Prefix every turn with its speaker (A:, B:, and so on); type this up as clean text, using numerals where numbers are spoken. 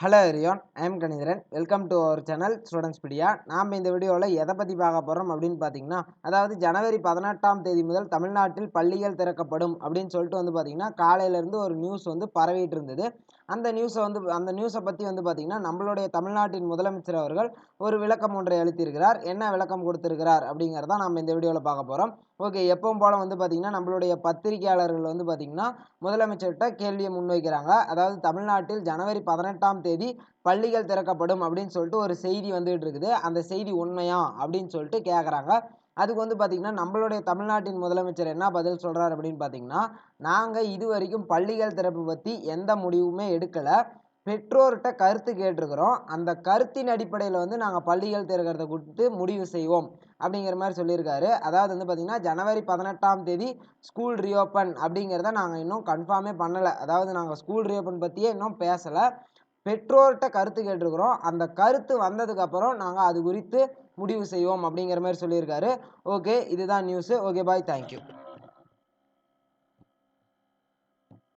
A: Hello everyone, I am Kanitharan. Welcome to our channel Studentspedia. நாம் இந்த வீடியோவில் எதை பற்றி பார்க்க போகிறோம் அப்படின்னு பார்த்தீங்கன்னா, அதாவது ஜனவரி 18ஆம் தேதி முதல் தமிழ்நாட்டில் பள்ளிகள் திறக்கப்படும் அப்படின்னு சொல்லிட்டு பார்த்தீங்கன்னா காலையிலேருந்து ஒரு நியூஸ் பரவிட்டு இருந்தது. அந்த நியூஸை பற்றி பார்த்தீங்கன்னா நம்மளுடைய தமிழ்நாட்டின் முதலமைச்சர் அவர்கள் ஒரு விளக்கம் ஒன்றை அளித்திருக்கிறார். என்ன விளக்கம் கொடுத்திருக்கிறார் அப்படிங்கிறத நம்ம இந்த வீடியோவில் பார்க்க போகிறோம். ஓகே, எப்பவும் போல் பார்த்தீங்கன்னா நம்மளுடைய பத்திரிகையாளர்கள் பார்த்தீங்கன்னா முதலமைச்சர்கிட்ட கேள்வியை முன்வைக்கிறாங்க. அதாவது தமிழ்நாட்டில் ஜனவரி 18ஆம் தேதி பள்ளிகள் திறக்கப்படும் அப்படின்னு சொல்லிட்டு ஒரு செய்தி வந்துகிட்டு இருக்குது. அந்த செய்தி உண்மையா அப்படின்னு சொல்லிட்டு கேட்குறாங்க. அதுக்கு பார்த்தீங்கன்னா நம்மளுடைய தமிழ்நாட்டின் முதலமைச்சர் என்ன பதில் சொல்கிறார் அப்படின்னு பார்த்தீங்கன்னா, நாங்கள் இது வரைக்கும் பள்ளிகள் திறப்பு பற்றி எந்த முடிவுமே எடுக்கலை, பெற்றோர்கிட்ட கருத்து கேட்டிருக்கிறோம். அந்த கருத்தின் அடிப்படையில் நாங்கள் பள்ளிகள் திறக்கிறத குறித்து முடிவு செய்வோம் அப்படிங்கிற மாதிரி சொல்லியிருக்காரு. அதாவது பார்த்தீங்கன்னா ஜனவரி 18ஆம் தேதி ஸ்கூல் ரீஓப்பன் அப்படிங்கிறத நாங்கள் இன்னும் கன்ஃபார்மே பண்ணலை. அதாவது நாங்கள் ஸ்கூல் ரீஓப்பன் பற்றியே இன்னும் பேசலை, பெற்றோர்கிட்ட கருத்து கேட்டிருக்கிறோம். அந்த கருத்து வந்ததுக்கப்புறம் நாங்கள் அது குறித்து முடிவு செய்வோம் அப்படிங்கிற மாதிரி சொல்லியிருக்காரு. ஓகே, இதுதான் நியூஸு. ஓகே, பாய், தேங்க்யூ.